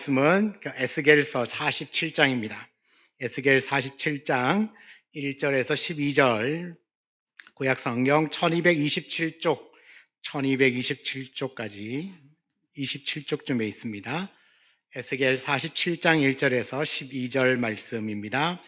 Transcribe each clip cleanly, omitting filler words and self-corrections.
말씀은 에스겔서 47장입니다. 에스겔 47장 1절에서 12절, 구약 성경 1227쪽, 1227쪽까지 27쪽쯤에 있습니다. 에스겔 47장 1절에서 12절 말씀입니다.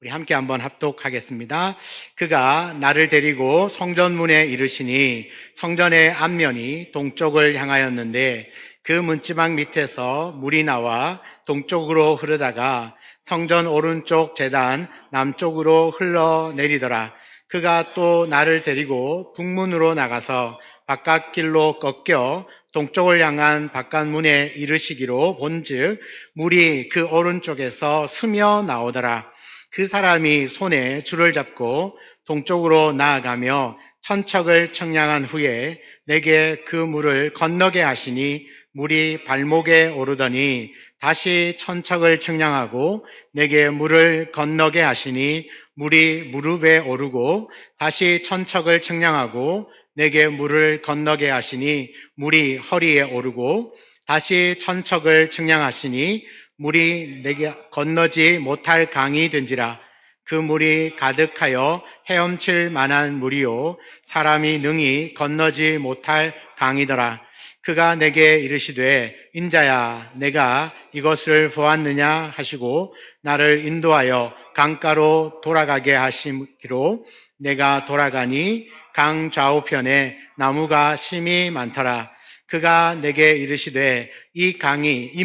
우리 함께 한번 합독하겠습니다. 그가 나를 데리고 성전문에 이르시니 성전의 앞면이 동쪽을 향하였는데 그 문지방 밑에서 물이 나와 동쪽으로 흐르다가 성전 오른쪽 제단 남쪽으로 흘러내리더라. 그가 또 나를 데리고 북문으로 나가서 바깥길로 꺾여 동쪽을 향한 바깥문에 이르시기로 본즉 물이 그 오른쪽에서 스며 나오더라. 그 사람이 손에 줄을 잡고 동쪽으로 나아가며 천척을 청량한 후에 내게 그 물을 건너게 하시니 물이 발목에 오르더니 다시 천척을 청량하고 내게 물을 건너게 하시니 물이 무릎에 오르고 다시 천척을 청량하고 내게 물을 건너게 하시니 물이 허리에 오르고 다시 천척을 청량하시니 물이 내게 건너지 못할 강이 된지라. 그 물이 가득하여 헤엄칠 만한 물이요 사람이 능히 건너지 못할 강이더라. 그가 내게 이르시되 인자야 내가 이것을 보았느냐 하시고 나를 인도하여 강가로 돌아가게 하시기로 내가 돌아가니 강 좌우편에 나무가 심이 많더라. 그가 내게 이르시되 이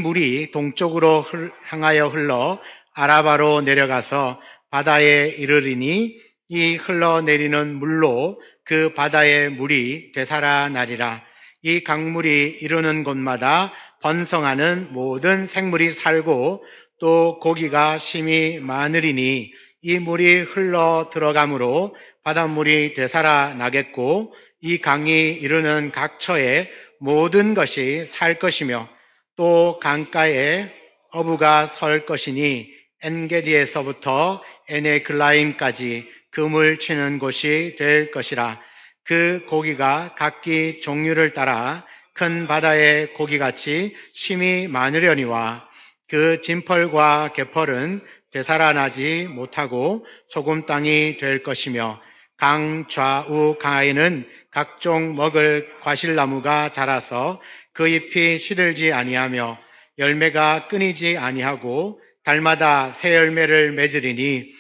물이 동쪽으로 향하여 흘러 아라바로 내려가서 바다에 이르리니 이 흘러내리는 물로 그 바다의 물이 되살아나리라. 이 강물이 이르는 곳마다 번성하는 모든 생물이 살고 또 고기가 심히 많으리니 이 물이 흘러 들어가므로 바닷물이 되살아나겠고 이 강이 이르는 각처에 모든 것이 살 것이며 또 강가에 어부가 설 것이니 엔게디에서부터 에네글라임까지 그물 치는 곳이 될 것이라. 그 고기가 각기 종류를 따라 큰 바다의 고기같이 심이 많으려니와 그 진펄과 개펄은 되살아나지 못하고 소금 땅이 될 것이며 강 좌우 강하에는 각종 먹을 과실나무가 자라서 그 잎이 시들지 아니하며 열매가 끊이지 아니하고 달마다 새 열매를 맺으리니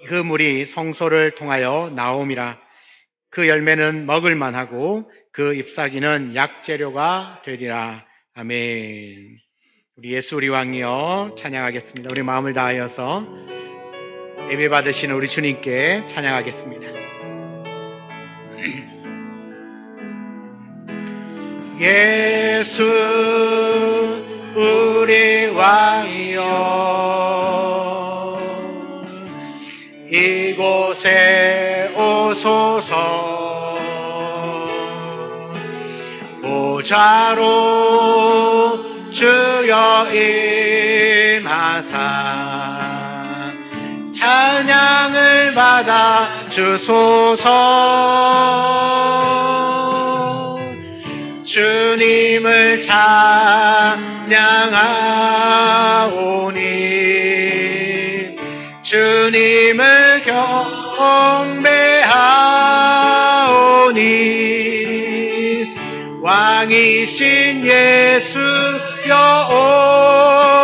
그 물이 성소를 통하여 나옴이라. 그 열매는 먹을 만하고 그 잎사귀는 약재료가 되리라. 아멘. 우리 예수 우리 왕이여 찬양하겠습니다. 우리 마음을 다하여서 예배 받으시는 우리 주님께 찬양하겠습니다. 예수 우리 왕이여 이곳에 오소서 보좌로 주여 임하사 찬양을 받아 주소서. 주님을 찬양하오니 주님을 경배하오니 왕이신 예수여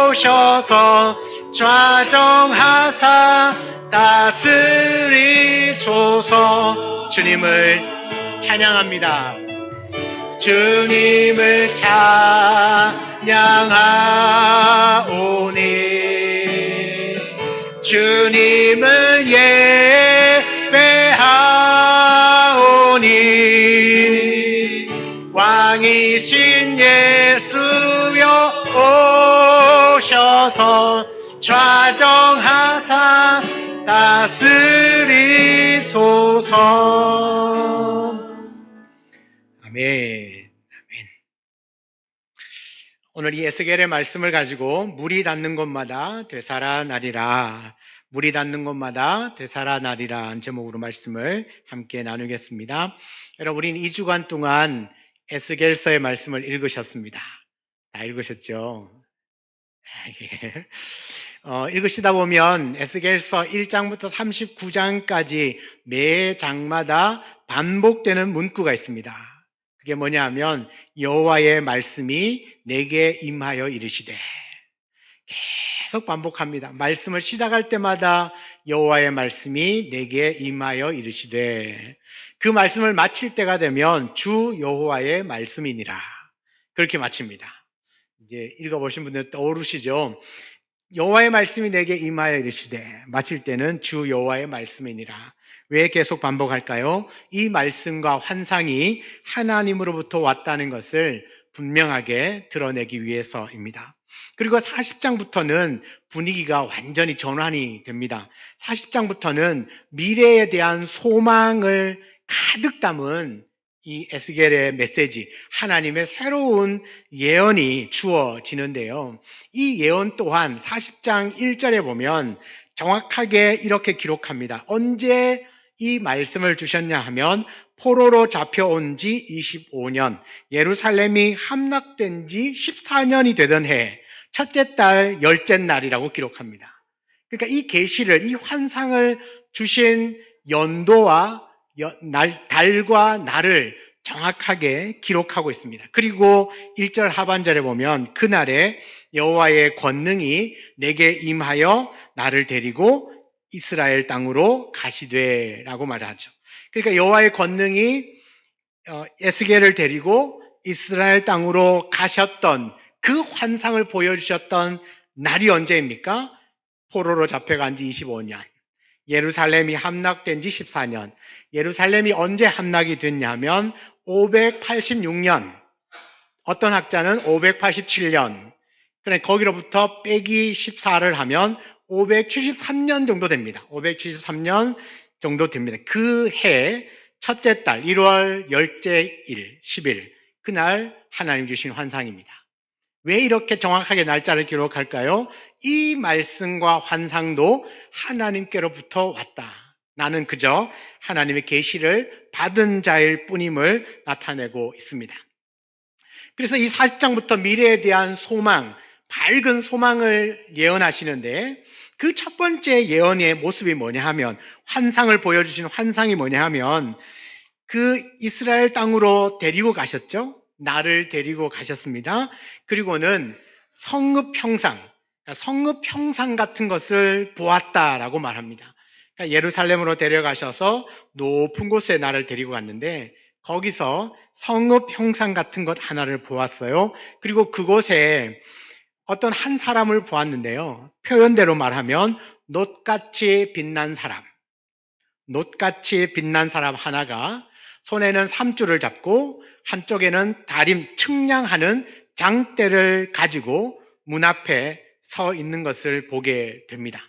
오셔서 좌정하사 다스리소서. 주님을 찬양합니다. 주님을 찬양하오니 주님을 예배하오니 왕이신 예수여 오셔서 좌정하사 다스리소서. 아멘. 오늘 이 에스겔의 말씀을 가지고 물이 닿는 곳마다 되살아나리라, 물이 닿는 곳마다 되살아나리라 제목으로 말씀을 함께 나누겠습니다. 여러분, 우리는 2주간 동안 에스겔서의 말씀을 읽으셨습니다. 다 읽으셨죠? 예. 읽으시다 보면 에스겔서 1장부터 39장까지 매 장마다 반복되는 문구가 있습니다. 그게 뭐냐면 여호와의 말씀이 내게 임하여 이르시되, 계속 반복합니다. 말씀을 시작할 때마다 여호와의 말씀이 내게 임하여 이르시되, 그 말씀을 마칠 때가 되면 주 여호와의 말씀이니라, 그렇게 마칩니다. 이제 읽어보신 분들 떠오르시죠? 여호와의 말씀이 내게 임하여 이르시되, 마칠 때는 주 여호와의 말씀이니라. 왜 계속 반복할까요? 이 말씀과 환상이 하나님으로부터 왔다는 것을 분명하게 드러내기 위해서입니다. 그리고 40장부터는 분위기가 완전히 전환이 됩니다. 40장부터는 미래에 대한 소망을 가득 담은 이 에스겔의 메시지, 하나님의 새로운 예언이 주어지는데요. 이 예언 또한 40장 1절에 보면 정확하게 이렇게 기록합니다. 언제 이 말씀을 주셨냐 하면 포로로 잡혀온 지 25년, 예루살렘이 함락된 지 14년이 되던 해 첫째 달 열째 날이라고 기록합니다. 그러니까 이 계시를, 이 환상을 주신 연도와 달과 날을 정확하게 기록하고 있습니다. 그리고 1절 하반절에 보면 그날에 여호와의 권능이 내게 임하여 나를 데리고 이스라엘 땅으로 가시되라고 말하죠. 그러니까 여호와의 권능이 에스겔을 데리고 이스라엘 땅으로 가셨던 그 환상을 보여주셨던 날이 언제입니까? 포로로 잡혀간 지 25년, 예루살렘이 함락된 지 14년. 예루살렘이 언제 함락이 됐냐면 586년, 어떤 학자는 587년, 그러니까 거기로부터 빼기 14를 하면 573년 정도 됩니다. 573년 정도 됩니다. 그 해 첫째 달 1월 열째 일 10일, 그날 하나님 주신 환상입니다. 왜 이렇게 정확하게 날짜를 기록할까요? 이 말씀과 환상도 하나님께로부터 왔다. 나는 그저 하나님의 계시를 받은 자일 뿐임을 나타내고 있습니다. 그래서 이 40장부터 미래에 대한 소망, 밝은 소망을 예언하시는데, 그 첫 번째 예언의 모습이 뭐냐 하면, 환상을 보여주신 환상이 뭐냐 하면, 그 이스라엘 땅으로 데리고 가셨죠? 나를 데리고 가셨습니다. 그리고는 성읍 형상, 성읍 형상 같은 것을 보았다라고 말합니다. 그러니까 예루살렘으로 데려가셔서 높은 곳에 나를 데리고 갔는데, 거기서 성읍 형상 같은 것 하나를 보았어요. 그리고 그곳에 어떤 한 사람을 보았는데요. 표현대로 말하면 놋같이 빛난 사람, 놋같이 빛난 사람 하나가 손에는 삼줄을 잡고 한쪽에는 다림 측량하는 장대를 가지고 문 앞에 서 있는 것을 보게 됩니다.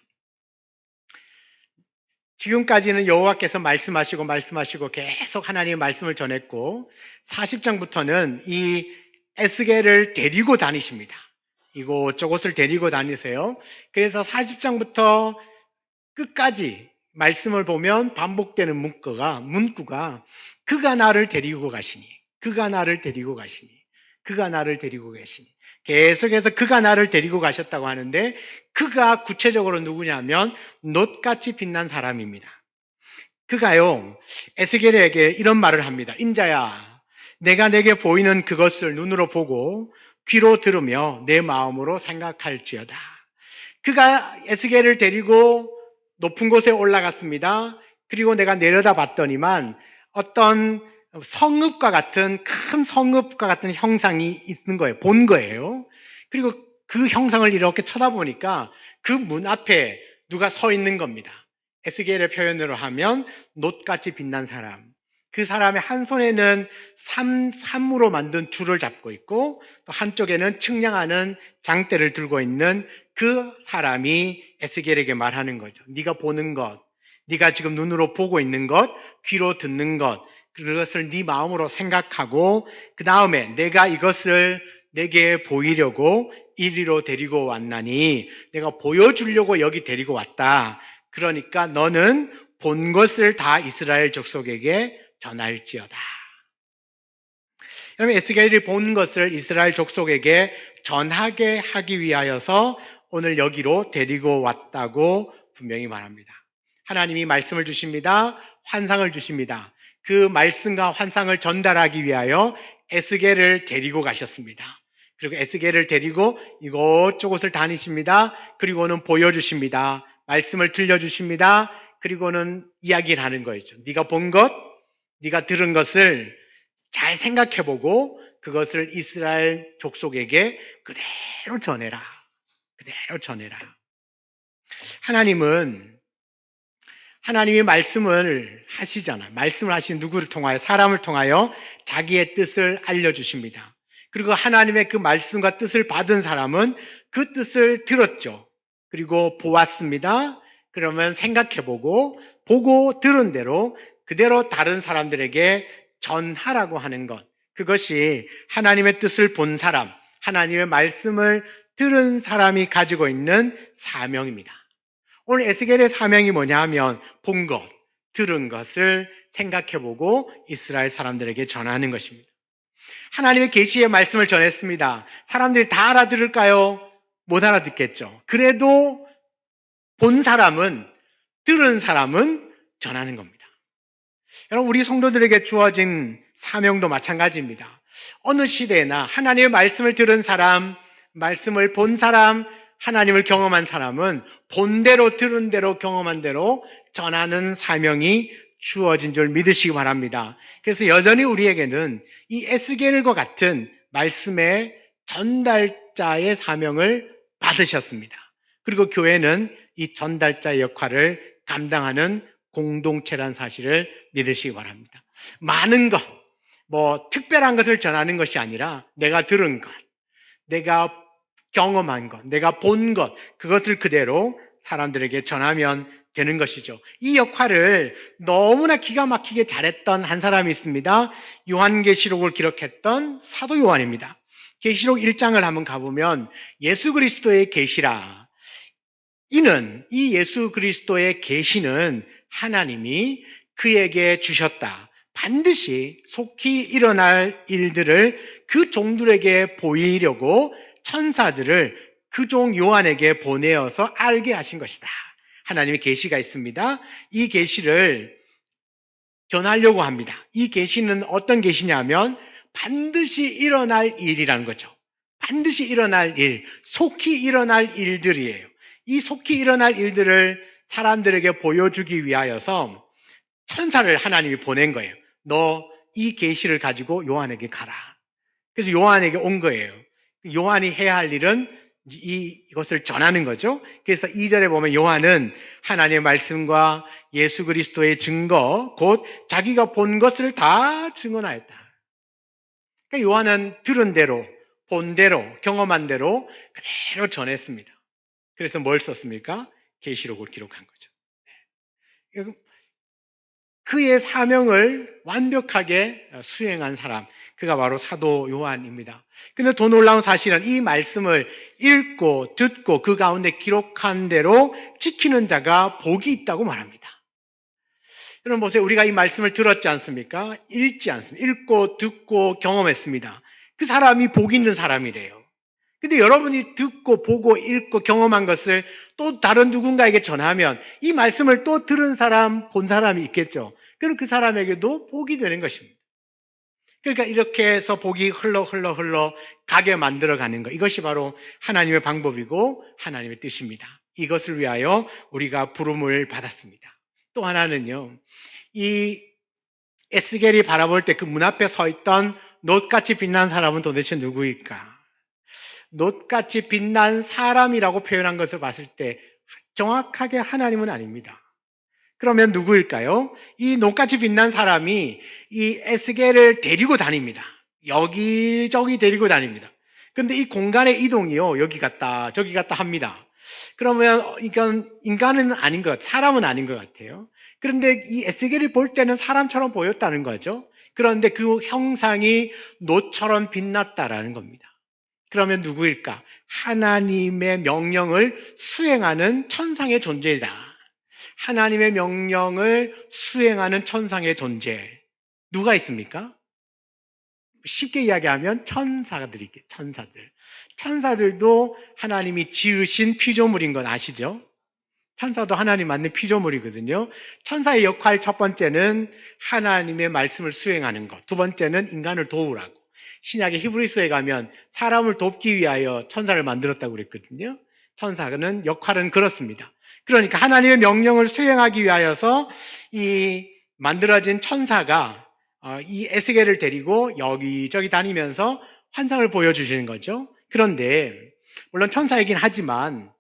지금까지는 여호와께서 말씀하시고 계속 하나님의 말씀을 전했고, 40장부터는 이 에스겔을 데리고 다니십니다. 이곳저곳을 데리고 다니세요. 그래서 40장부터 끝까지 말씀을 보면 반복되는 문구가 그가 나를 데리고 가시니, 그가 나를 데리고 가시니, 그가 나를 데리고 계시니, 계속해서 그가 나를 데리고 가셨다고 하는데, 그가 구체적으로 누구냐면 놋같이 빛난 사람입니다. 그가요, 에스겔에게 이런 말을 합니다. 인자야, 내가 내게 보이는 그것을 눈으로 보고 귀로 들으며 내 마음으로 생각할지어다. 그가 에스겔을 데리고 높은 곳에 올라갔습니다. 그리고 내가 내려다 봤더니만 어떤 성읍과 같은, 큰 성읍과 같은 형상이 있는 거예요. 본 거예요. 그리고 그 형상을 이렇게 쳐다보니까 그 문 앞에 누가 서 있는 겁니다. 에스겔의 표현으로 하면 놋같이 빛난 사람. 그 사람의 한 손에는 삼으로 만든 줄을 잡고 있고, 또 한쪽에는 측량하는 장대를 들고 있는 그 사람이 에스겔에게 말하는 거죠. 네가 보는 것, 네가 지금 눈으로 보고 있는 것, 귀로 듣는 것, 그것을 네 마음으로 생각하고, 그 다음에 내가 이것을 내게 보이려고 이리로 데리고 왔나니, 내가 보여주려고 여기 데리고 왔다. 그러니까 너는 본 것을 다 이스라엘 족속에게 전할지어다. 여러분, 에스겔이 본 것을 이스라엘 족속에게 전하게 하기 위하여서 오늘 여기로 데리고 왔다고 분명히 말합니다. 하나님이 말씀을 주십니다. 환상을 주십니다. 그 말씀과 환상을 전달하기 위하여 에스겔을 데리고 가셨습니다. 그리고 에스겔을 데리고 이곳저곳을 다니십니다. 그리고는 보여주십니다. 말씀을 들려주십니다. 그리고는 이야기를 하는 거죠. 네가 본 것, 네가 들은 것을 잘 생각해보고 그것을 이스라엘 족속에게 그대로 전해라. 그대로 전해라. 하나님이 말씀을 하시잖아요. 말씀을 하시는 누구를 통하여? 사람을 통하여 자기의 뜻을 알려주십니다. 그리고 하나님의 그 말씀과 뜻을 받은 사람은 그 뜻을 들었죠. 그리고 보았습니다. 그러면 생각해보고 보고 들은 대로 그대로 다른 사람들에게 전하라고 하는 것. 그것이 하나님의 뜻을 본 사람, 하나님의 말씀을 들은 사람이 가지고 있는 사명입니다. 오늘 에스겔의 사명이 뭐냐 하면 본 것, 들은 것을 생각해보고 이스라엘 사람들에게 전하는 것입니다. 하나님의 계시의 말씀을 전했습니다. 사람들이 다 알아들을까요? 못 알아듣겠죠. 그래도 본 사람은, 들은 사람은 전하는 겁니다. 여러분, 우리 성도들에게 주어진 사명도 마찬가지입니다. 어느 시대나 하나님의 말씀을 들은 사람, 말씀을 본 사람, 하나님을 경험한 사람은 본 대로 들은 대로 경험한 대로 전하는 사명이 주어진 줄 믿으시기 바랍니다. 그래서 여전히 우리에게는 이 에스겔과 같은 말씀의 전달자의 사명을 받으셨습니다. 그리고 교회는 이 전달자의 역할을 감당하는 공동체란 사실을 믿으시기 바랍니다. 많은 것, 특별한 것을 전하는 것이 아니라 내가 들은 것, 내가 경험한 것, 내가 본 것, 그것을 그대로 사람들에게 전하면 되는 것이죠. 이 역할을 너무나 기가 막히게 잘했던 한 사람이 있습니다. 요한계시록을 기록했던 사도 요한입니다. 계시록 1장을 한번 가보면 예수 그리스도의 계시라. 이 예수 그리스도의 계시는 하나님이 그에게 주셨다. 반드시 속히 일어날 일들을 그 종들에게 보이려고 천사들을 그 종 요한에게 보내어서 알게 하신 것이다. 하나님의 계시가 있습니다. 이 계시를 전하려고 합니다. 이 계시는 어떤 계시냐면 반드시 일어날 일이라는 거죠. 반드시 일어날 일, 속히 일어날 일들이에요. 이 속히 일어날 일들을 사람들에게 보여주기 위하여서 천사를 하나님이 보낸 거예요. 너 이 계시를 가지고 요한에게 가라. 그래서 요한에게 온 거예요. 요한이 해야 할 일은 이것을 전하는 거죠. 그래서 2절에 보면 요한은 하나님의 말씀과 예수 그리스도의 증거, 곧 자기가 본 것을 다 증언하였다. 그러니까 요한은 들은 대로, 본 대로, 경험한 대로 그대로 전했습니다. 그래서 뭘 썼습니까? 계시록을 기록한 거죠. 그의 사명을 완벽하게 수행한 사람, 그가 바로 사도 요한입니다. 근데 더 놀라운 사실은 이 말씀을 읽고 듣고 그 가운데 기록한 대로 지키는 자가 복이 있다고 말합니다. 여러분 보세요. 우리가 이 말씀을 들었지 않습니까? 읽지 않습니다. 읽고 듣고 경험했습니다. 그 사람이 복 있는 사람이래요. 근데 여러분이 듣고 보고 읽고 경험한 것을 또 다른 누군가에게 전하면 이 말씀을 또 들은 사람, 본 사람이 있겠죠. 그럼 그 사람에게도 복이 되는 것입니다. 그러니까 이렇게 해서 복이 흘러 가게 만들어가는 것. 이것이 바로 하나님의 방법이고 하나님의 뜻입니다. 이것을 위하여 우리가 부름을 받았습니다. 또 하나는요. 이 에스겔이 바라볼 때 그 문 앞에 서 있던 놋같이 빛난 사람은 도대체 누구일까? 놋같이 빛난 사람이라고 표현한 것을 봤을 때 정확하게 하나님은 아닙니다. 그러면 누구일까요? 이 놋같이 빛난 사람이 이 에스겔을 데리고 다닙니다. 여기저기 데리고 다닙니다. 그런데 이 공간의 이동이요. 여기 갔다 저기 갔다 합니다. 그러면 이건 인간은 아닌 것, 사람은 아닌 것 같아요. 그런데 이 에스겔을 볼 때는 사람처럼 보였다는 거죠. 그런데 그 형상이 놋처럼 빛났다라는 겁니다. 그러면 누구일까? 하나님의 명령을 수행하는 천상의 존재이다. 하나님의 명령을 수행하는 천상의 존재. 누가 있습니까? 쉽게 이야기하면 천사들이 있겠죠. 천사들. 천사들도 하나님이 지으신 피조물인 건 아시죠? 천사도 하나님 만든 피조물이거든요. 천사의 역할 첫 번째는 하나님의 말씀을 수행하는 것. 두 번째는 인간을 도우라고. 신약의 히브리서에 가면 사람을 돕기 위하여 천사를 만들었다고 그랬거든요. 천사는 역할은 그렇습니다. 그러니까 하나님의 명령을 수행하기 위하여서 이 만들어진 천사가 이 에스겔을 데리고 여기저기 다니면서 환상을 보여주시는 거죠. 그런데 물론 천사이긴 하지만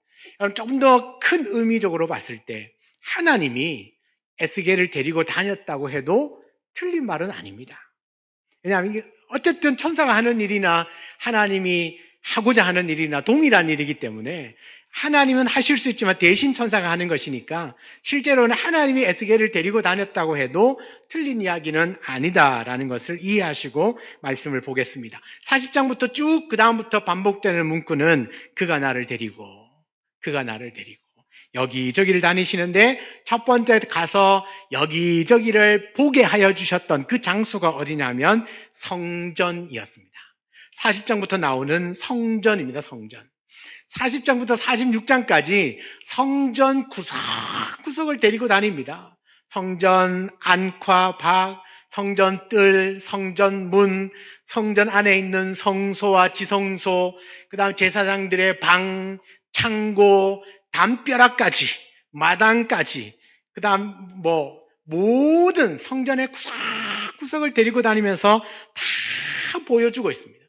조금 더 큰 의미적으로 봤을 때 하나님이 에스겔을 데리고 다녔다고 해도 틀린 말은 아닙니다. 왜냐하면 이게 어쨌든 천사가 하는 일이나 하나님이 하고자 하는 일이나 동일한 일이기 때문에 하나님은 하실 수 있지만 대신 천사가 하는 것이니까 실제로는 하나님이 에스겔을 데리고 다녔다고 해도 틀린 이야기는 아니다라는 것을 이해하시고 말씀을 보겠습니다. 40장부터 쭉 그 다음부터 반복되는 문구는 그가 나를 데리고 여기저기를 다니시는데 첫 번째 가서 여기저기를 보게 하여 주셨던 그 장소가 어디냐면 성전이었습니다. 40장부터 나오는 성전입니다. 성전. 40장부터 46장까지 성전 구석구석을 데리고 다닙니다. 성전 안과 밖, 성전 뜰, 성전 문, 성전 안에 있는 성소와 지성소, 그 다음 제사장들의 방, 창고, 담벼락까지, 마당까지, 그 다음 모든 성전의 구석구석을 데리고 다니면서 다 보여주고 있습니다.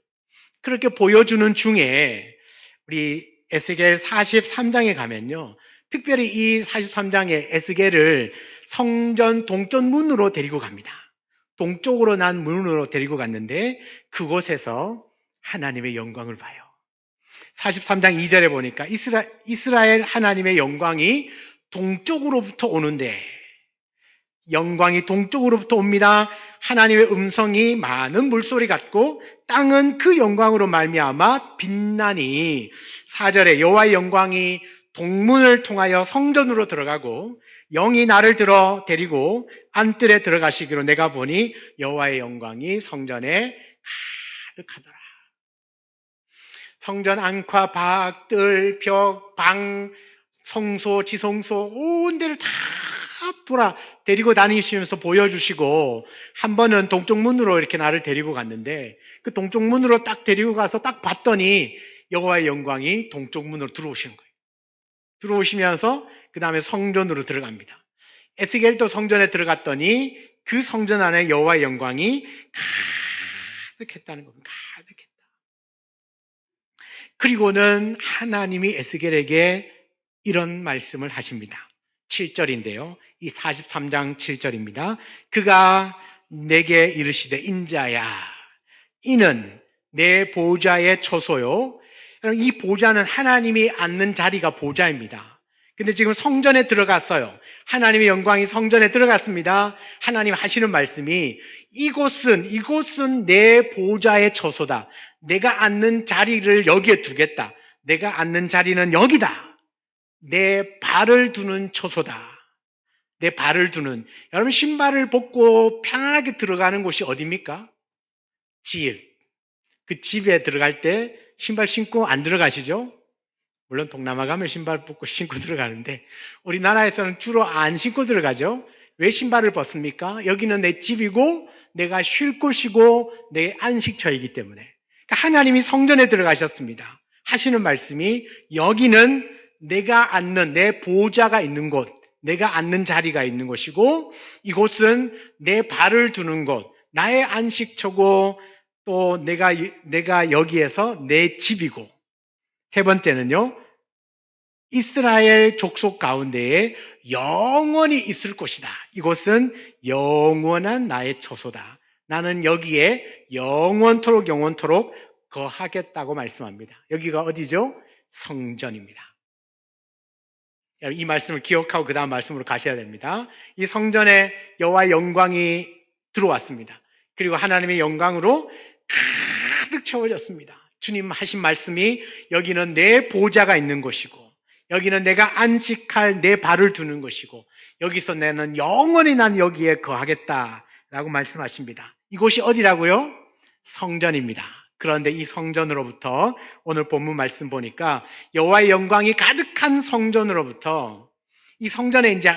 그렇게 보여주는 중에 우리 에스겔 43장에 가면요, 특별히 이 43장에 에스겔을 성전 동쪽 문으로 데리고 갑니다. 동쪽으로 난 문으로 데리고 갔는데 그곳에서 하나님의 영광을 봐요. 43장 2절에 보니까 이스라엘 하나님의 영광이 동쪽으로부터 오는데, 영광이 동쪽으로부터 옵니다. 하나님의 음성이 많은 물소리 같고 땅은 그 영광으로 말미암아 빛나니, 4절에 여호와의 영광이 동문을 통하여 성전으로 들어가고 영이 나를 데리고 안뜰에 들어가시기로 내가 보니 여호와의 영광이 성전에 가득하더라. 성전 안과 밖, 뜰, 벽, 방, 성소, 지성소 온 데를 다 데리고 다니시면서 보여주시고, 한 번은 동쪽 문으로 이렇게 나를 데리고 갔는데 그 동쪽 문으로 딱 데리고 가서 딱 봤더니 여호와의 영광이 동쪽 문으로 들어오시는 거예요. 들어오시면서 그 다음에 성전으로 들어갑니다. 에스겔도 성전에 들어갔더니 그 성전 안에 여호와의 영광이 가득했다는 겁니다. 가득했다. 그리고는 하나님이 에스겔에게 이런 말씀을 하십니다. 7절인데요. 이 43장 7절입니다. 그가 내게 이르시되 인자야, 이는 내 보좌의 처소요. 이 보좌는 하나님이 앉는 자리가 보좌입니다. 근데 지금 성전에 들어갔어요. 하나님의 영광이 성전에 들어갔습니다. 하나님 하시는 말씀이 이곳은 내 보좌의 처소다. 내가 앉는 자리를 여기에 두겠다. 내가 앉는 자리는 여기다. 내 발을 두는 처소다. 내 발을 두는, 여러분 신발을 벗고 편안하게 들어가는 곳이 어디입니까? 집. 그 집에 들어갈 때 신발 신고 안 들어가시죠? 물론 동남아 가면 신발 벗고 신고 들어가는데 우리나라에서는 주로 안 신고 들어가죠. 왜 신발을 벗습니까? 여기는 내 집이고 내가 쉴 곳이고 내 안식처이기 때문에. 그러니까 하나님이 성전에 들어가셨습니다. 하시는 말씀이 여기는 내가 앉는 내 보좌가 있는 곳, 내가 앉는 자리가 있는 곳이고, 이곳은 내 발을 두는 곳, 나의 안식처고, 또 내가 여기에서 내 집이고, 세 번째는요, 이스라엘 족속 가운데에 영원히 있을 곳이다. 이곳은 영원한 나의 처소다. 나는 여기에 영원토록 거하겠다고 말씀합니다. 여기가 어디죠? 성전입니다. 이 말씀을 기억하고 그 다음 말씀으로 가셔야 됩니다. 이 성전에 여호와의 영광이 들어왔습니다. 그리고 하나님의 영광으로 가득 채워졌습니다. 주님 하신 말씀이 여기는 내 보좌가 있는 곳이고, 여기는 내가 안식할 내 발을 두는 곳이고, 여기서 나는 영원히 난 여기에 거하겠다라고 말씀하십니다. 이곳이 어디라고요? 성전입니다. 그런데 이 성전으로부터 오늘 본문 말씀 보니까 여호와의 영광이 가득한 성전으로부터 이 성전에 이제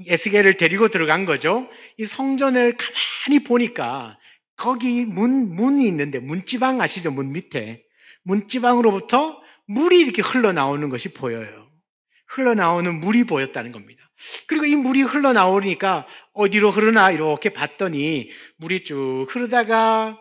에스겔을 데리고 들어간 거죠. 이 성전을 가만히 보니까 거기 문이 있는데 문지방 아시죠? 문 밑에 문지방으로부터 물이 이렇게 흘러나오는 것이 보여요. 흘러나오는 물이 보였다는 겁니다. 그리고 이 물이 흘러나오니까 어디로 흐르나 이렇게 봤더니 물이 쭉 흐르다가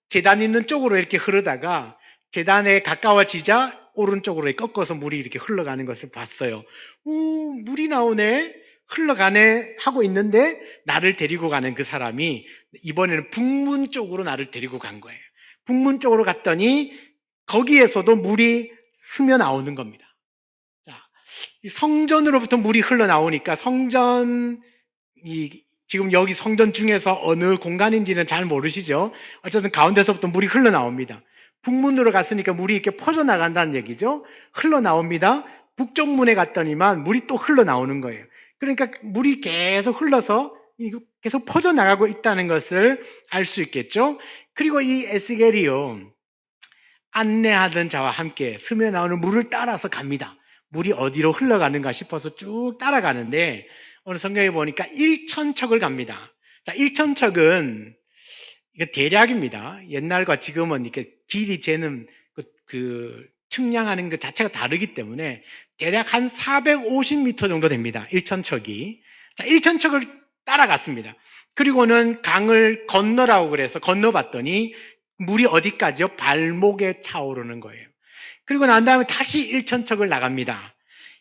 제단 있는 쪽으로 이렇게 흐르다가 제단에 가까워지자 오른쪽으로 꺾어서 물이 이렇게 흘러가는 것을 봤어요. 물이 나오네, 흘러가네 하고 있는데 나를 데리고 가는 그 사람이 이번에는 북문 쪽으로 나를 데리고 간 거예요. 북문 쪽으로 갔더니 거기에서도 물이 스며 나오는 겁니다. 자, 이 성전으로부터 물이 흘러나오니까 지금 여기 성전 중에서 어느 공간인지는 잘 모르시죠? 어쨌든 가운데서부터 물이 흘러나옵니다. 북문으로 갔으니까 물이 이렇게 퍼져나간다는 얘기죠. 흘러나옵니다. 북쪽 문에 갔더니만 물이 또 흘러나오는 거예요. 그러니까 물이 계속 흘러서 계속 퍼져나가고 있다는 것을 알 수 있겠죠. 그리고 이 에스겔이요, 안내하던 자와 함께 스며 나오는 물을 따라서 갑니다. 물이 어디로 흘러가는가 싶어서 쭉 따라가는데 오늘 성경에 보니까 1천척을 갑니다. 자, 1천척은 이거 대략입니다. 옛날과 지금은 이렇게 길이 재는 측량하는 것 자체가 다르기 때문에 대략 한 450m 정도 됩니다. 1천척이. 자, 1천척을 따라갔습니다. 그리고는 강을 건너라고 그래서 건너봤더니 물이 어디까지요? 발목에 차오르는 거예요. 그리고 난 다음에 다시 1천척을 나갑니다.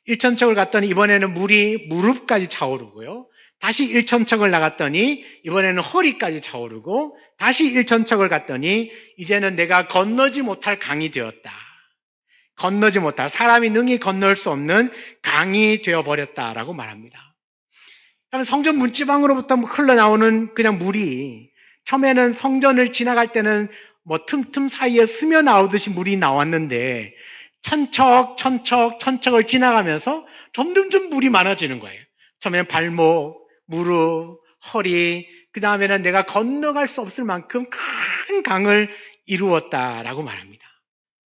1천척을 갔더니 이번에는 물이 무릎까지 차오르고요. 다시 1천척을 나갔더니 이번에는 허리까지 차오르고 다시 1천척을 갔더니 이제는 내가 건너지 못할 강이 되었다. 건너지 못할, 사람이 능히 건널 수 없는 강이 되어버렸다라고 말합니다. 성전 문지방으로부터 흘러나오는 그냥 물이 처음에는 성전을 지나갈 때는 뭐 틈틈 사이에 스며 나오듯이 물이 나왔는데 천척을 지나가면서 점점점 물이 많아지는 거예요. 처음에는 발목, 무릎, 허리, 그 다음에는 내가 건너갈 수 없을 만큼 큰 강을 이루었다라고 말합니다.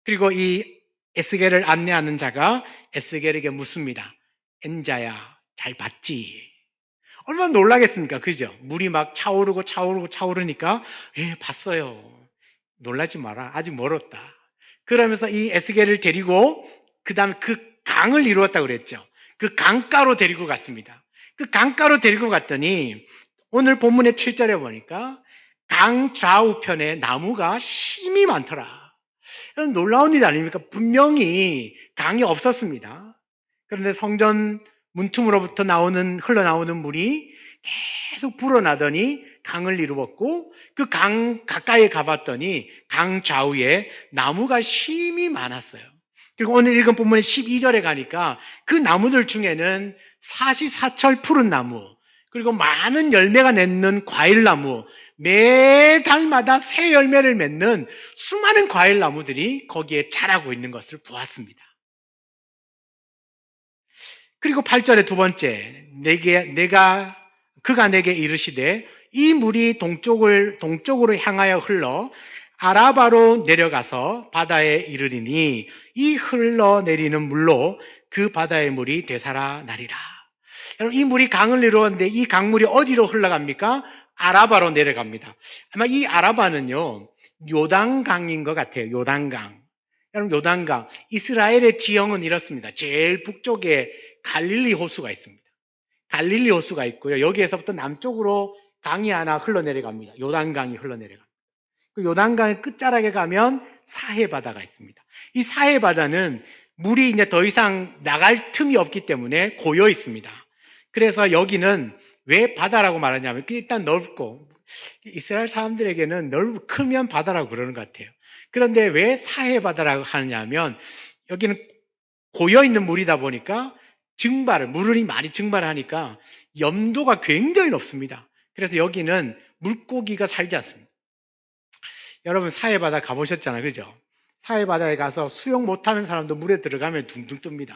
그리고 이 에스겔을 안내하는 자가 에스겔에게 묻습니다. 엔자야, 잘 봤지? 얼마나 놀라겠습니까? 그죠? 물이 막 차오르니까 봤어요. 놀라지 마라. 아직 멀었다. 그러면서 이 에스겔을 데리고 그 다음에 그 강을 이루었다고 그랬죠. 그 강가로 데리고 갔습니다. 그 강가로 데리고 갔더니 오늘 본문의 7절에 보니까 강 좌우편에 나무가 심이 많더라. 이런 놀라운 일 아닙니까? 분명히 강이 없었습니다. 그런데 성전 문틈으로부터 흘러나오는 물이 계속 불어나더니 강을 이루었고 그 강 가까이에 가봤더니 강 좌우에 나무가 심이 많았어요. 그리고 오늘 읽은 본문의 12절에 가니까 그 나무들 중에는 사시사철 푸른 나무, 그리고 많은 열매가 맺는 과일나무, 매달마다 새 열매를 맺는 수많은 과일나무들이 거기에 자라고 있는 것을 보았습니다. 그리고 8절의 두 번째, 그가 내게 이르시되 이 물이 동쪽으로 향하여 흘러 아라바로 내려가서 바다에 이르리니 이 흘러내리는 물로 그 바다의 물이 되살아나리라. 여러분, 이 물이 강을 이루었는데 이 강물이 어디로 흘러갑니까? 아라바로 내려갑니다. 아마 이 아라바는요, 요단강인 것 같아요. 요단강. 여러분, 요단강. 이스라엘의 지형은 이렇습니다. 제일 북쪽에 갈릴리 호수가 있습니다. 갈릴리 호수가 있고요. 여기에서부터 남쪽으로 강이 하나 흘러내려갑니다. 요단강이 흘러내려갑니다. 그 요단강의 끝자락에 가면 사해바다가 있습니다. 이 사해바다는 물이 이제 더 이상 나갈 틈이 없기 때문에 고여 있습니다. 그래서 여기는 왜 바다라고 말하냐면 일단 넓고 이스라엘 사람들에게는 넓고 크면 바다라고 그러는 것 같아요. 그런데 왜 사해바다라고 하느냐면 여기는 고여 있는 물이다 보니까 물이 많이 증발하니까 염도가 굉장히 높습니다. 그래서 여기는 물고기가 살지 않습니다. 여러분 사해바다 가보셨잖아요. 그죠? 사해바다에 가서 수영 못하는 사람도 물에 들어가면 둥둥 뜹니다.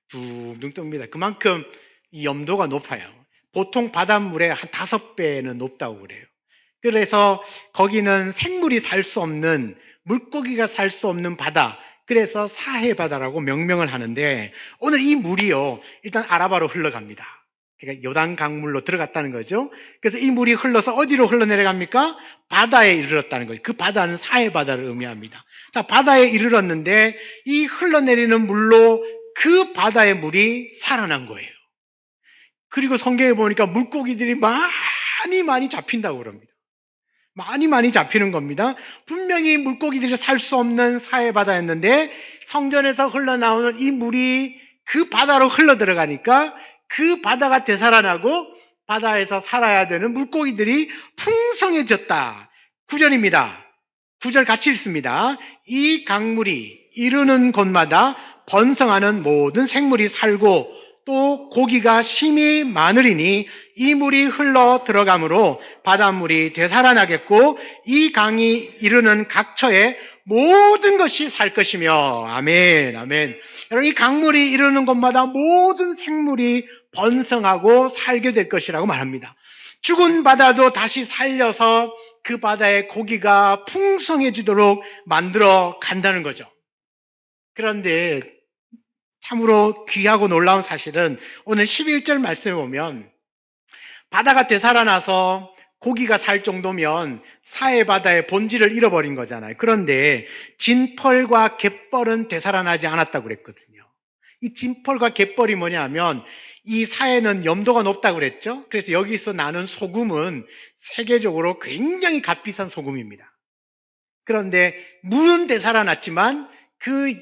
둥둥 뜹니다. 그만큼 이 염도가 높아요. 보통 바닷물의 한 5배는 높다고 그래요. 그래서 거기는 생물이 살 수 없는, 물고기가 살 수 없는 바다, 그래서 사해바다라고 명명을 하는데, 오늘 이 물이요, 일단 아라바로 흘러갑니다. 그러니까 요단 강물로 들어갔다는 거죠. 그래서 이 물이 흘러서 어디로 흘러내려갑니까? 바다에 이르렀다는 거죠. 그 바다는 사해바다를 의미합니다. 자, 바다에 이르렀는데 이 흘러내리는 물로 그 바다의 물이 살아난 거예요. 그리고 성경에 보니까 물고기들이 많이 잡힌다고 그럽니다. 많이 잡히는 겁니다. 분명히 물고기들이 살 수 없는 사해바다였는데 성전에서 흘러나오는 이 물이 그 바다로 흘러 들어가니까 그 바다가 되살아나고 바다에서 살아야 되는 물고기들이 풍성해졌다. 9절입니다. 9절 같이 읽습니다. 이 강물이 이르는 곳마다 번성하는 모든 생물이 살고 또 고기가 심히 많으리니 이 물이 흘러 들어가므로 바닷물이 되살아나겠고 이 강이 이르는 각처에 모든 것이 살 것이며. 아멘, 아멘. 여러분, 이 강물이 이르는 곳마다 모든 생물이 번성하고 살게 될 것이라고 말합니다. 죽은 바다도 다시 살려서 그 바다의 고기가 풍성해지도록 만들어 간다는 거죠. 그런데 참으로 귀하고 놀라운 사실은 오늘 11절 말씀에 보면 바다가 되살아나서 고기가 살 정도면 사해바다의 본질을 잃어버린 거잖아요. 그런데 진펄과 갯벌은 되살아나지 않았다고 그랬거든요. 이 진펄과 갯벌이 뭐냐 하면 이 사해는 염도가 높다고 그랬죠. 그래서 여기서 나는 소금은 세계적으로 굉장히 값비싼 소금입니다. 그런데 물은 되살아났지만 그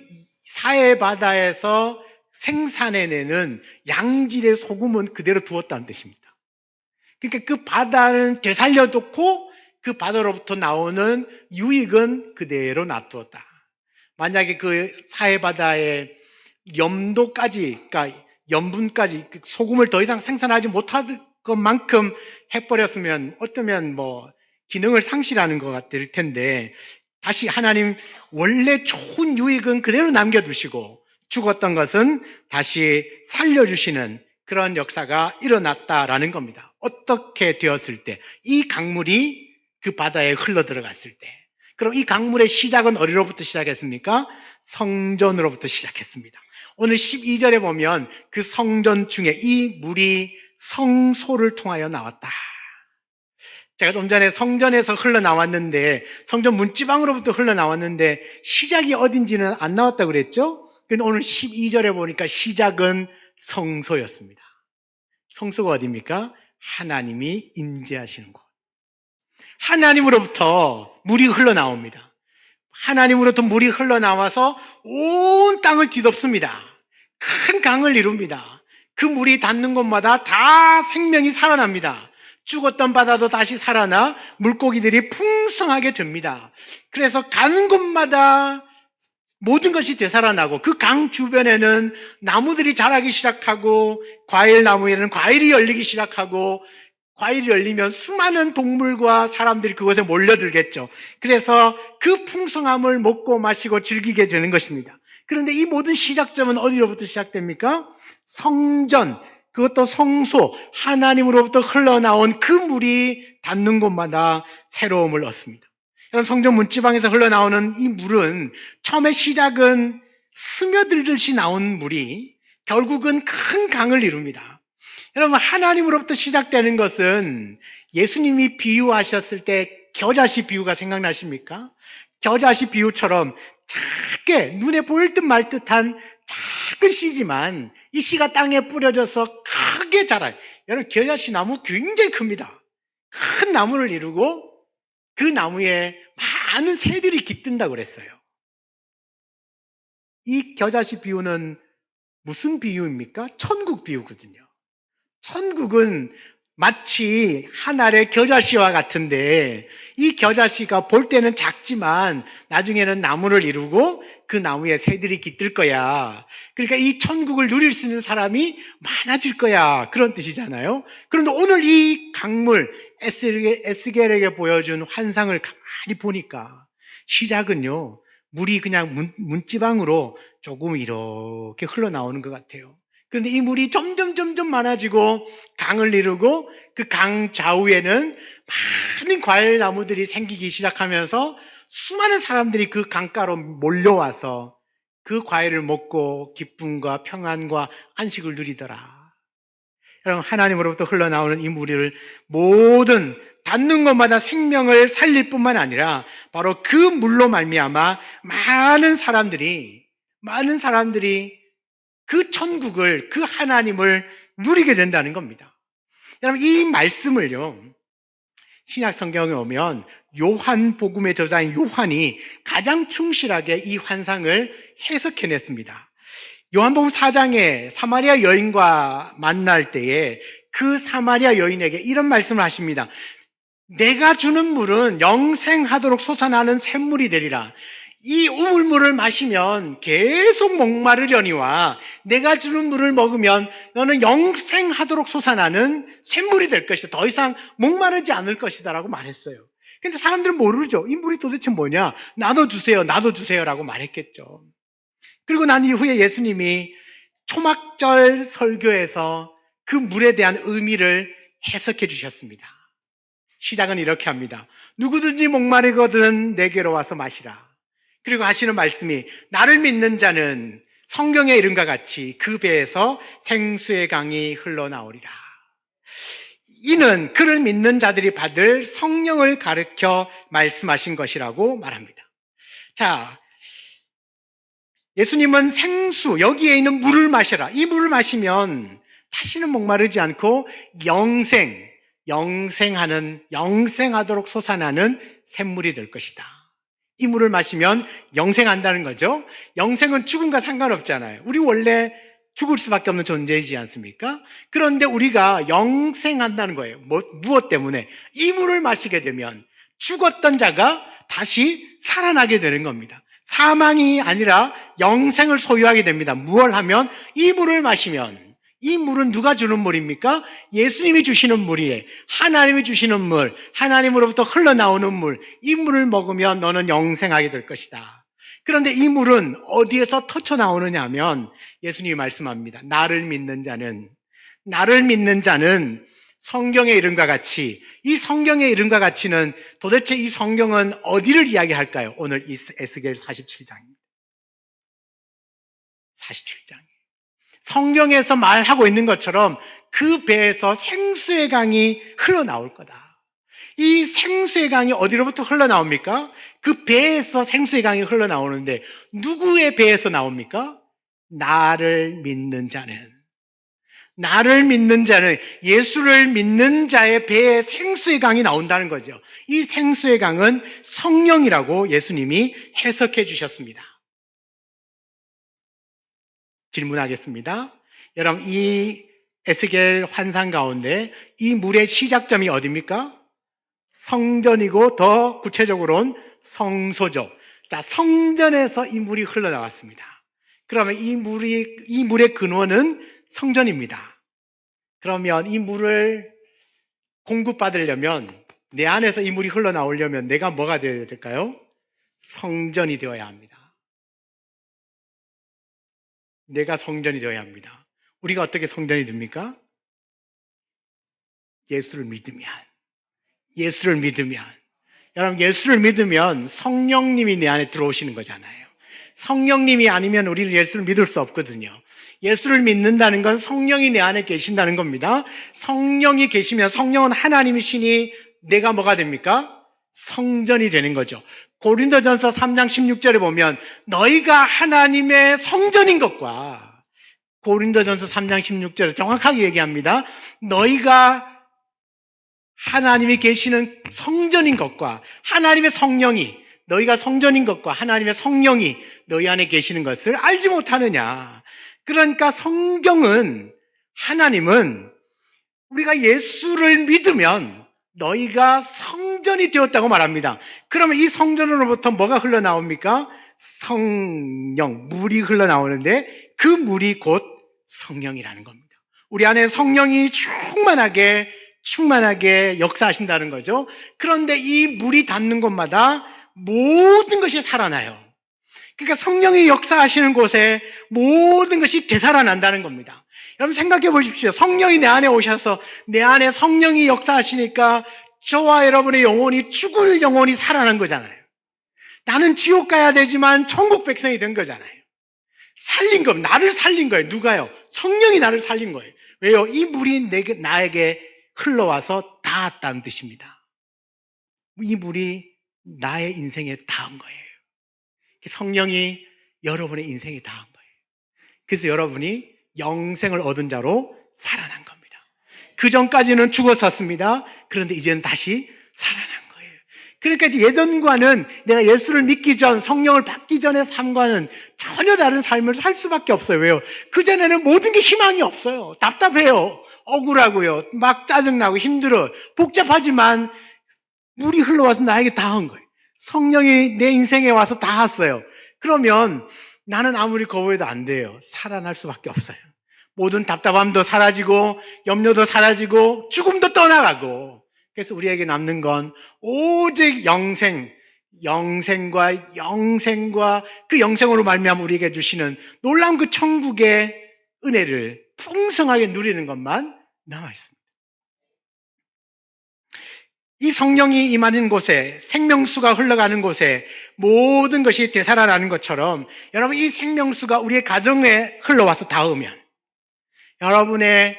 사해바다에서 생산해내는 양질의 소금은 그대로 두었다는 뜻입니다. 그러니까 그 바다는 되살려놓고 그 바다로부터 나오는 유익은 그대로 놔두었다. 만약에 그 사해바다의 염도까지, 그러니까 염분까지 소금을 더 이상 생산하지 못할 것만큼 해버렸으면 어쩌면 기능을 상실하는 것 같을 텐데, 다시 하나님 원래 좋은 유익은 그대로 남겨두시고 죽었던 것은 다시 살려주시는 그런 역사가 일어났다라는 겁니다. 어떻게 되었을 때? 이 강물이 그 바다에 흘러 들어갔을 때. 그럼 이 강물의 시작은 어디로부터 시작했습니까? 성전으로부터 시작했습니다. 오늘 12절에 보면 그 성전 중에 이 물이 성소를 통하여 나왔다. 제가 좀 전에 성전에서 흘러나왔는데, 성전 문지방으로부터 흘러나왔는데 시작이 어딘지는 안 나왔다고 그랬죠? 그런데 오늘 12절에 보니까 시작은 성소였습니다. 성소가 어디입니까? 하나님이 임재하시는 곳. 하나님으로부터 물이 흘러나옵니다. 하나님으로부터 물이 흘러나와서 온 땅을 뒤덮습니다. 큰 강을 이룹니다. 그 물이 닿는 곳마다 다 생명이 살아납니다. 죽었던 바다도 다시 살아나 물고기들이 풍성하게 됩니다. 그래서 가는 곳마다 모든 것이 되살아나고 그 강 주변에는 나무들이 자라기 시작하고 과일 나무에는 과일이 열리기 시작하고 과일이 열리면 수많은 동물과 사람들이 그곳에 몰려들겠죠. 그래서 그 풍성함을 먹고 마시고 즐기게 되는 것입니다. 그런데 이 모든 시작점은 어디로부터 시작됩니까? 성전, 그것도 성소, 하나님으로부터 흘러나온 그 물이 닿는 곳마다 새로움을 얻습니다. 여러분, 성전 문지방에서 흘러나오는 이 물은 처음에 시작은 스며들듯이 나온 물이 결국은 큰 강을 이룹니다. 여러분, 하나님으로부터 시작되는 것은 예수님이 비유하셨을 때 겨자씨 비유가 생각나십니까? 겨자씨 비유처럼 작게 눈에 보일 듯 말 듯한 작은 씨지만 이 씨가 땅에 뿌려져서 크게 자라요. 여러분, 겨자씨 나무 굉장히 큽니다. 큰 나무를 이루고 그 나무에 많은 새들이 깃든다고 그랬어요. 이 겨자씨 비유는 무슨 비유입니까? 천국 비유거든요. 천국은 마치 한 알의 겨자씨와 같은데 이 겨자씨가 볼 때는 작지만 나중에는 나무를 이루고 그 나무에 새들이 깃들 거야. 그러니까 이 천국을 누릴 수 있는 사람이 많아질 거야. 그런 뜻이잖아요. 그런데 오늘 이 강물 에스겔에게 보여준 환상을 가만히 보니까 시작은요, 물이 그냥 문지방으로 조금 이렇게 흘러나오는 것 같아요. 그런데 이 물이 점점 많아지고 강을 이루고 그 강 좌우에는 많은 과일 나무들이 생기기 시작하면서 수많은 사람들이 그 강가로 몰려와서 그 과일을 먹고 기쁨과 평안과 안식을 누리더라. 여러분, 하나님으로부터 흘러나오는 이 물을 모든 닿는 것마다 생명을 살릴 뿐만 아니라 바로 그 물로 말미암아 많은 사람들이 그 천국을, 그 하나님을 누리게 된다는 겁니다. 여러분, 이 말씀을요, 신약 성경에 오면 요한복음의 저자인 요한이 가장 충실하게 이 환상을 해석해냈습니다. 요한복음 4장에 사마리아 여인과 만날 때에 그 사마리아 여인에게 이런 말씀을 하십니다. 내가 주는 물은 영생하도록 솟아나는 샘물이 되리라. 이 우물물을 마시면 계속 목마르려니와 내가 주는 물을 먹으면 너는 영생하도록 솟아나는 샘물이 될 것이다. 더 이상 목마르지 않을 것이다 라고 말했어요. 근데 사람들은 모르죠. 이 물이 도대체 뭐냐? 나도 주세요, 나도 주세요 라고 말했겠죠. 그리고 난 이후에 예수님이 초막절 설교에서 그 물에 대한 의미를 해석해 주셨습니다. 시작은 이렇게 합니다. 누구든지 목마르거든 내게로 와서 마시라. 그리고 하시는 말씀이 나를 믿는 자는 성경의 이름과 같이 그 배에서 생수의 강이 흘러나오리라. 이는 그를 믿는 자들이 받을 성령을 가르쳐 말씀하신 것이라고 말합니다. 자, 예수님은 생수, 여기에 있는 물을 마셔라. 이 물을 마시면 다시는 목마르지 않고 영생하도록 솟아나는 샘물이 될 것이다. 이 물을 마시면 영생한다는 거죠. 영생은 죽음과 상관없잖아요. 우리 원래 죽을 수밖에 없는 존재이지 않습니까? 그런데 우리가 영생한다는 거예요. 무엇 때문에? 이 물을 마시게 되면 죽었던 자가 다시 살아나게 되는 겁니다. 사망이 아니라 영생을 소유하게 됩니다. 무엇을 하면? 이 물을 마시면. 이 물은 누가 주는 물입니까? 예수님이 주시는 물이에요. 하나님이 주시는 물, 하나님으로부터 흘러나오는 물. 이 물을 먹으면 너는 영생하게 될 것이다. 그런데 이 물은 어디에서 터쳐나오느냐 하면 예수님이 말씀합니다. 나를 믿는 자는 성경의 이름과 같이, 이 성경의 이름과 같이는 도대체 이 성경은 어디를 이야기할까요? 오늘 이 에스겔 47장입니다. 47장. 성경에서 말하고 있는 것처럼 그 배에서 생수의 강이 흘러나올 거다. 이 생수의 강이 어디로부터 흘러나옵니까? 그 배에서 생수의 강이 흘러나오는데 누구의 배에서 나옵니까? 나를 믿는 자는, 예수를 믿는 자의 배에 생수의 강이 나온다는 거죠. 이 생수의 강은 성령이라고 예수님이 해석해 주셨습니다. 질문하겠습니다. 여러분, 이 에스겔 환상 가운데 이 물의 시작점이 어디입니까? 성전이고 더 구체적으로는 성소죠. 자, 성전에서 이 물이 흘러나왔습니다. 그러면 이 물의 근원은 성전입니다. 그러면 이 물을 공급받으려면, 내 안에서 이 물이 흘러나오려면 내가 뭐가 되어야 될까요? 성전이 되어야 합니다. 내가 성전이 되어야 합니다. 우리가 어떻게 성전이 됩니까? 예수를 믿으면. 여러분, 예수를 믿으면 성령님이 내 안에 들어오시는 거잖아요. 성령님이 아니면 우리는 예수를 믿을 수 없거든요. 예수를 믿는다는 건 성령이 내 안에 계신다는 겁니다. 성령이 계시면, 성령은 하나님이시니 내가 뭐가 됩니까? 성전이 되는 거죠. 고린도전서 3장 16절에 보면 너희가 하나님의 성전인 것과, 고린도전서 3장 16절에 정확하게 얘기합니다. 너희가 하나님이 계시는 성전인 것과 하나님의 성령이, 너희가 성전인 것과 하나님의 성령이 너희 안에 계시는 것을 알지 못하느냐. 그러니까 성경은, 하나님은 우리가 예수를 믿으면 너희가 성전이 되었다고 말합니다. 그러면 이 성전으로부터 뭐가 흘러나옵니까? 성령, 물이 흘러나오는데 그 물이 곧 성령이라는 겁니다. 우리 안에 성령이 충만하게 역사하신다는 거죠. 그런데 이 물이 닿는 곳마다 모든 것이 살아나요. 그러니까 성령이 역사하시는 곳에 모든 것이 되살아난다는 겁니다. 여러분 생각해 보십시오. 성령이 내 안에 오셔서 내 안에 성령이 역사하시니까 저와 여러분의 영혼이 죽을 영혼이 살아난 거잖아요. 나는 지옥 가야 되지만 천국 백성이 된 거잖아요. 살린 겁니다. 나를 살린 거예요. 누가요? 성령이 나를 살린 거예요. 왜요? 이 물이 나에게 흘러와서 닿았다는 뜻입니다. 이 물이 나의 인생에 닿은 거예요. 성령이 여러분의 인생에 닿은 거예요. 그래서 여러분이 영생을 얻은 자로 살아난 겁니다. 그 전까지는 죽었었습니다. 그런데 이제는 다시 살아난 거예요. 그러니까 예전과는 내가 예수를 믿기 전, 성령을 받기 전의 삶과는 전혀 다른 삶을 살 수밖에 없어요. 왜요? 그전에는 모든 게 희망이 없어요. 답답해요. 억울하고요. 막 짜증나고 힘들어. 복잡하지만 물이 흘러와서 나에게 닿은 거예요. 성령이 내 인생에 와서 닿았어요. 그러면 나는 아무리 거부해도 안 돼요. 살아날 수밖에 없어요. 모든 답답함도 사라지고 염려도 사라지고 죽음도 떠나가고, 그래서 우리에게 남는 건 오직 영생과 그 영생으로 말미암아 우리에게 주시는 놀라운 그 천국의 은혜를 풍성하게 누리는 것만 남아있습니다. 이 성령이 임하는 곳에, 생명수가 흘러가는 곳에 모든 것이 되살아나는 것처럼, 여러분 이 생명수가 우리의 가정에 흘러와서 닿으면, 여러분의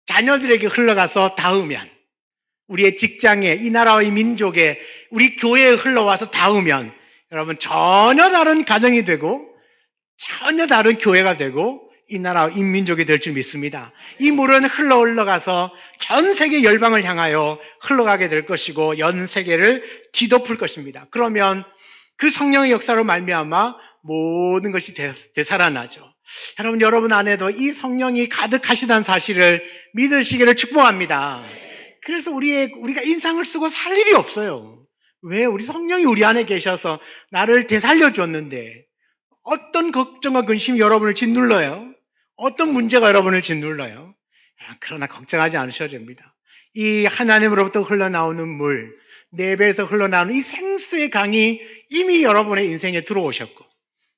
자녀들에게 흘러가서 닿으면, 우리의 직장에, 이 나라와 이 민족에, 우리 교회에 흘러와서 닿으면 여러분 전혀 다른 가정이 되고 전혀 다른 교회가 되고 이 나라와 이 민족이 될 줄 믿습니다. 이 물은 흘러가서 전 세계 열방을 향하여 흘러가게 될 것이고 연 세계를 뒤덮을 것입니다. 그러면 그 성령의 역사로 말미암아 모든 것이 되살아나죠. 여러분 안에도 이 성령이 가득하시다는 사실을 믿으시기를 축복합니다. 그래서 우리가 인상을 쓰고 살 일이 없어요. 왜? 우리 성령이 우리 안에 계셔서 나를 되살려 줬는데, 어떤 걱정과 근심이 여러분을 짓눌러요? 어떤 문제가 여러분을 짓눌러요? 그러나 걱정하지 않으셔도 됩니다. 이 하나님으로부터 흘러나오는 물, 내 배에서 흘러나오는 이 생수의 강이 이미 여러분의 인생에 들어오셨고,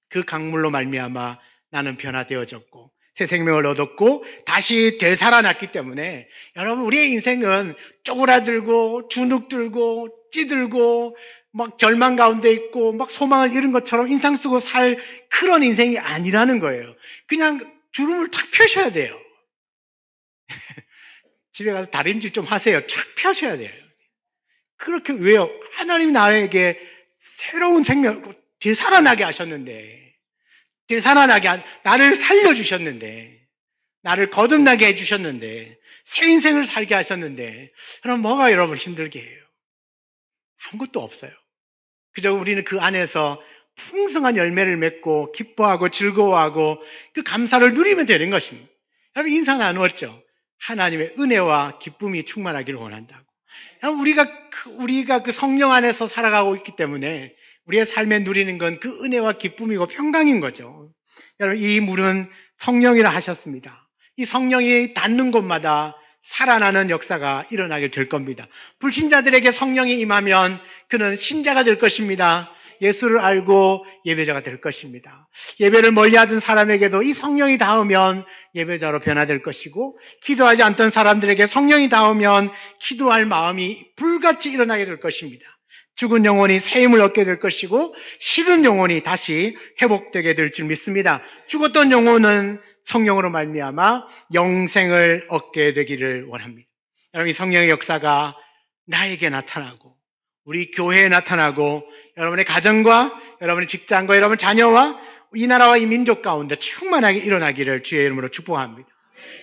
그 강물로 말미암아 나는 변화되어졌고 새 생명을 얻었고 다시 되살아났기 때문에, 여러분 우리의 인생은 쪼그라들고 주눅들고 찌들고 막 절망 가운데 있고 막 소망을 잃은 것처럼 인상 쓰고 살 그런 인생이 아니라는 거예요. 그냥 주름을 탁 펴셔야 돼요. 집에 가서 다림질 좀 하세요. 쫙 펴셔야 돼요. 그렇게. 왜요? 하나님이 나에게 새로운 생명, 되살아나게 하셨는데, 나를 살려주셨는데, 나를 거듭나게 해주셨는데, 새 인생을 살게 하셨는데, 그럼 뭐가 여러분 힘들게 해요? 아무것도 없어요. 그저 우리는 그 안에서 풍성한 열매를 맺고 기뻐하고 즐거워하고 그 감사를 누리면 되는 것입니다. 여러분 인사 나누었죠? 하나님의 은혜와 기쁨이 충만하기를 원한다고. 우리가 그 성령 안에서 살아가고 있기 때문에 우리의 삶에 누리는 건 그 은혜와 기쁨이고 평강인 거죠. 여러분 이 물은 성령이라 하셨습니다. 이 성령이 닿는 곳마다 살아나는 역사가 일어나게 될 겁니다. 불신자들에게 성령이 임하면 그는 신자가 될 것입니다. 예수를 알고 예배자가 될 것입니다. 예배를 멀리하던 사람에게도 이 성령이 닿으면 예배자로 변화될 것이고, 기도하지 않던 사람들에게 성령이 닿으면 기도할 마음이 불같이 일어나게 될 것입니다. 죽은 영혼이 새 힘을 얻게 될 것이고 싫은 영혼이 다시 회복되게 될 줄 믿습니다. 죽었던 영혼은 성령으로 말미암아 영생을 얻게 되기를 원합니다. 여러분 이 성령의 역사가 나에게 나타나고 우리 교회에 나타나고 여러분의 가정과 여러분의 직장과 여러분 자녀와 이 나라와 이 민족 가운데 충만하게 일어나기를 주의 이름으로 축복합니다.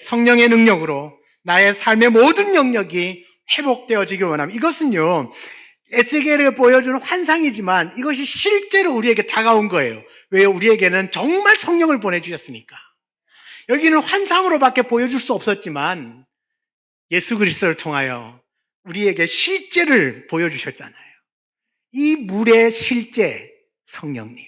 성령의 능력으로 나의 삶의 모든 영역이 회복되어지길 원합니다. 이것은요 에스겔에게 보여주는 환상이지만 이것이 실제로 우리에게 다가온 거예요. 왜요? 우리에게는 정말 성령을 보내주셨으니까. 여기는 환상으로밖에 보여줄 수 없었지만 예수 그리스도를 통하여 우리에게 실제를 보여주셨잖아요. 이 물의 실제 성령님.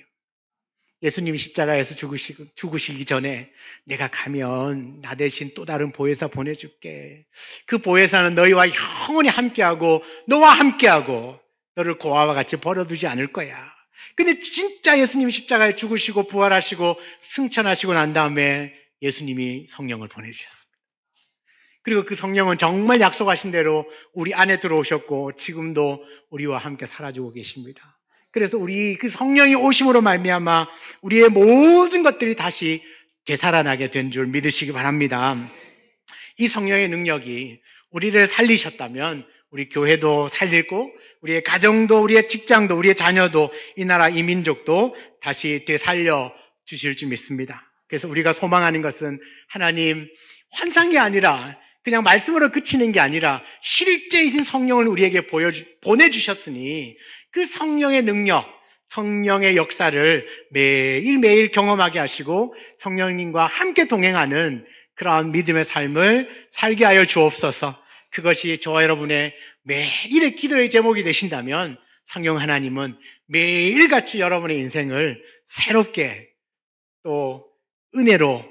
예수님이 십자가에서 죽으시기 전에 내가 가면 나 대신 또 다른 보혜사 보내줄게. 그 보혜사는 너희와 영원히 함께하고 너와 함께하고 너를 고아와 같이 버려두지 않을 거야. 근데 진짜 예수님이 십자가에 죽으시고 부활하시고 승천하시고 난 다음에 예수님이 성령을 보내주셨습니다. 그리고 그 성령은 정말 약속하신 대로 우리 안에 들어오셨고 지금도 우리와 함께 살아주고 계십니다. 그래서 우리 그 성령이 오심으로 말미암아 우리의 모든 것들이 다시 되살아나게 된 줄 믿으시기 바랍니다. 이 성령의 능력이 우리를 살리셨다면 우리 교회도 살리고 우리의 가정도 우리의 직장도 우리의 자녀도 이 나라 이 민족도 다시 되살려 주실 줄 믿습니다. 그래서 우리가 소망하는 것은 하나님 환상이 아니라 그냥 말씀으로 그치는 게 아니라 실제이신 성령을 우리에게 보내주셨으니 그 성령의 능력, 성령의 역사를 매일매일 경험하게 하시고 성령님과 함께 동행하는 그러한 믿음의 삶을 살게 하여 주옵소서. 그것이 저와 여러분의 매일의 기도의 제목이 되신다면 성령 하나님은 매일같이 여러분의 인생을 새롭게 또 은혜로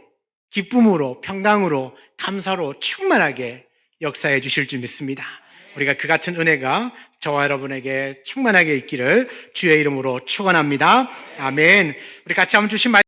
기쁨으로 평강으로 감사로 충만하게 역사해 주실 줄 믿습니다. 우리가 그 같은 은혜가 저와 여러분에게 충만하게 있기를 주의 이름으로 축원합니다. 아멘. 우리 같이 한번 주신 말씀